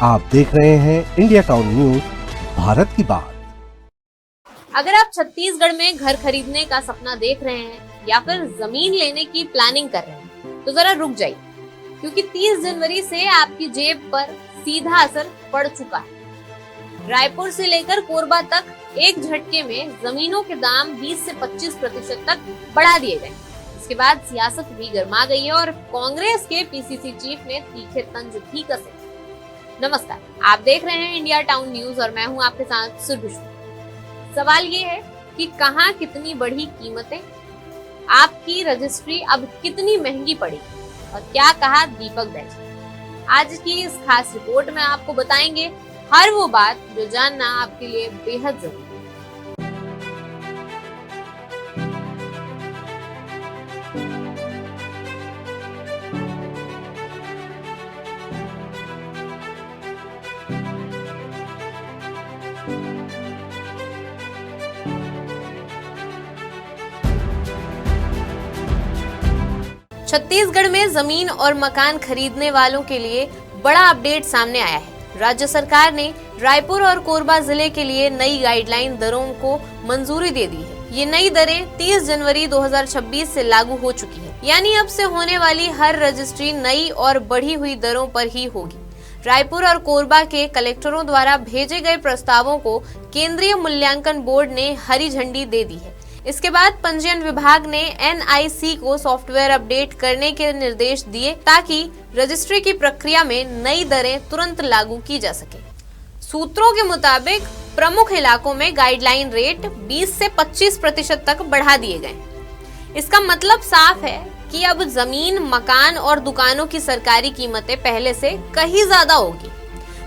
आप देख रहे हैं इंडिया टाउन न्यूज, भारत की बात। अगर आप छत्तीसगढ़ में घर खरीदने का सपना देख रहे हैं या फिर जमीन लेने की प्लानिंग कर रहे हैं तो जरा रुक जाइए, क्योंकि 30 जनवरी से आपकी जेब पर सीधा असर पड़ चुका है। रायपुर से लेकर कोरबा तक एक झटके में जमीनों के दाम 20 से 25% तक बढ़ा दिए गए। इसके बाद सियासत भी गर्मा गई है और कांग्रेस के पीसीसी चीफ ने तीखे तंज भी कसे। नमस्कार, आप देख रहे हैं इंडिया टाउन न्यूज और मैं हूं आपके साथ सुरभि। सवाल ये है कि कहां कितनी बढ़ी कीमतें, आपकी रजिस्ट्री अब कितनी महंगी पड़ी और क्या कहा दीपक बैज। आज की इस खास रिपोर्ट में आपको बताएंगे हर वो बात जो जानना आपके लिए बेहद जरूरी है। छत्तीसगढ़ में जमीन और मकान खरीदने वालों के लिए बड़ा अपडेट सामने आया है। राज्य सरकार ने रायपुर और कोरबा जिले के लिए नई गाइडलाइन दरों को मंजूरी दे दी है। ये नई दरें 30 जनवरी 2026 से लागू हो चुकी है, यानी अब से होने वाली हर रजिस्ट्री नई और बढ़ी हुई दरों पर ही होगी। रायपुर और कोरबा के कलेक्टरों द्वारा भेजे गए प्रस्तावों को केंद्रीय मूल्यांकन बोर्ड ने हरी झंडी दे दी है। इसके बाद पंजीयन विभाग ने NIC को सॉफ्टवेयर अपडेट करने के निर्देश दिए ताकि रजिस्ट्री की प्रक्रिया में नई दरें तुरंत लागू की जा सके। सूत्रों के मुताबिक प्रमुख इलाकों में गाइडलाइन रेट 20 से 25% तक बढ़ा दिए गए। इसका मतलब साफ है कि अब जमीन, मकान और दुकानों की सरकारी कीमतें पहले से कहीं ज्यादा होगी।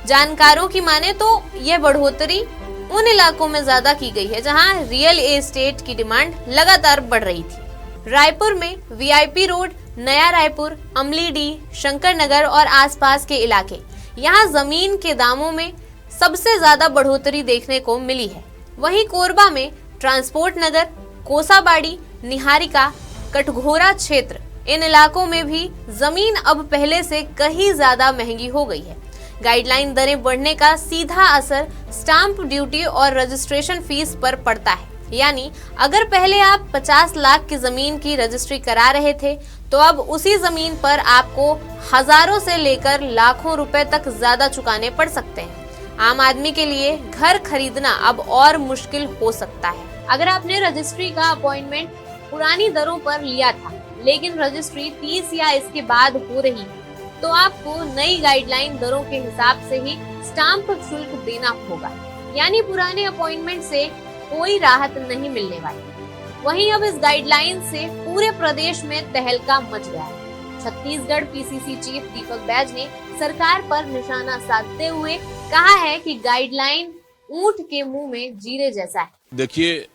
जानकारों की माने तो यह बढ़ोतरी उन इलाकों में ज्यादा की गई है जहां रियल एस्टेट की डिमांड लगातार बढ़ रही थी। रायपुर में VIP रोड, नया रायपुर, अमलीडी, शंकर नगर और आसपास के इलाके, यहां जमीन के दामों में सबसे ज्यादा बढ़ोतरी देखने को मिली है। वहीं कोरबा में ट्रांसपोर्ट नगर, कोसाबाड़ी, निहारिका, कटघोरा क्षेत्र, इन इलाकों में भी जमीन अब पहले से कहीं ज्यादा महंगी हो गई है। गाइडलाइन दरें बढ़ने का सीधा असर स्टाम्प ड्यूटी और रजिस्ट्रेशन फीस पर पड़ता है। यानी अगर पहले आप 50 लाख की जमीन की रजिस्ट्री करा रहे थे तो अब उसी जमीन पर आपको हजारों से लेकर लाखों रुपए तक ज्यादा चुकाने पड़ सकते हैं। आम आदमी के लिए घर खरीदना अब और मुश्किल हो सकता है। अगर आपने रजिस्ट्री का अपॉइंटमेंट पुरानी दरों पर लिया था लेकिन रजिस्ट्री 30 या इसके बाद हो रही है तो आपको नई गाइडलाइन दरों के हिसाब से ही स्टाम्प शुल्क देना होगा, यानी पुराने अपॉइंटमेंट से कोई राहत नहीं मिलने वाली। वहीं अब इस गाइडलाइन से पूरे प्रदेश में तहलका मच गया है। छत्तीसगढ़ पीसीसी चीफ दीपक बैज ने सरकार पर निशाना साधते हुए कहा है कि गाइडलाइन ऊंट के मुंह में जीरे जैसा है। देखिए,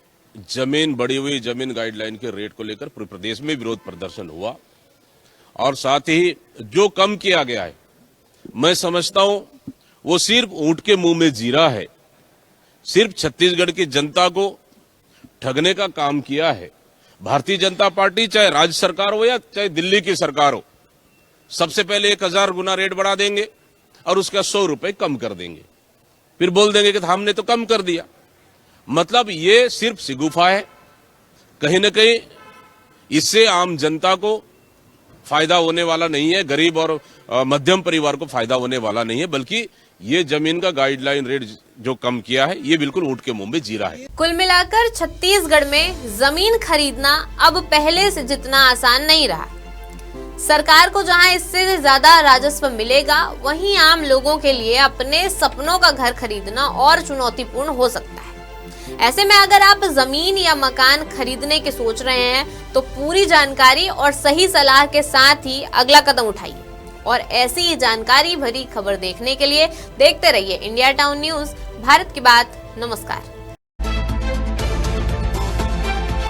जमीन बढ़ी हुई जमीन गाइडलाइन के रेट को लेकर पूरे प्रदेश में विरोध प्रदर्शन हुआ और साथ ही जो कम किया गया है, मैं समझता हूं वो सिर्फ ऊंट के मुंह में जीरा है। सिर्फ छत्तीसगढ़ की जनता को ठगने का काम किया है। भारतीय जनता पार्टी चाहे राज्य सरकार हो या चाहे दिल्ली की सरकार हो, सबसे पहले 1000 गुना रेट बढ़ा देंगे और उसका 100 रुपए कम कर देंगे, फिर बोल देंगे कि हमने तो कम कर दिया। मतलब ये सिर्फ सिगुफा है। कहीं न कहीं इससे आम जनता को फायदा होने वाला नहीं है, गरीब और मध्यम परिवार को फायदा होने वाला नहीं है, बल्कि ये जमीन का गाइडलाइन रेट जो कम किया है ये बिल्कुल ऊंट के मुंह में जीरा है। कुल मिलाकर छत्तीसगढ़ में जमीन खरीदना अब पहले से जितना आसान नहीं रहा। सरकार को जहां इससे ज्यादा राजस्व मिलेगा, वहीं आम लोगों के लिए अपने सपनों का घर खरीदना और चुनौतीपूर्ण हो सकता है। ऐसे में अगर आप जमीन या मकान खरीदने के सोच रहे हैं तो पूरी जानकारी और सही सलाह के साथ ही अगला कदम उठाइए। और ऐसी ही जानकारी भरी खबर देखने के लिए देखते रहिए इंडिया टाउन न्यूज, भारत की बात। नमस्कार।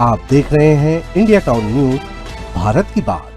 आप देख रहे हैं इंडिया टाउन न्यूज, भारत की बात।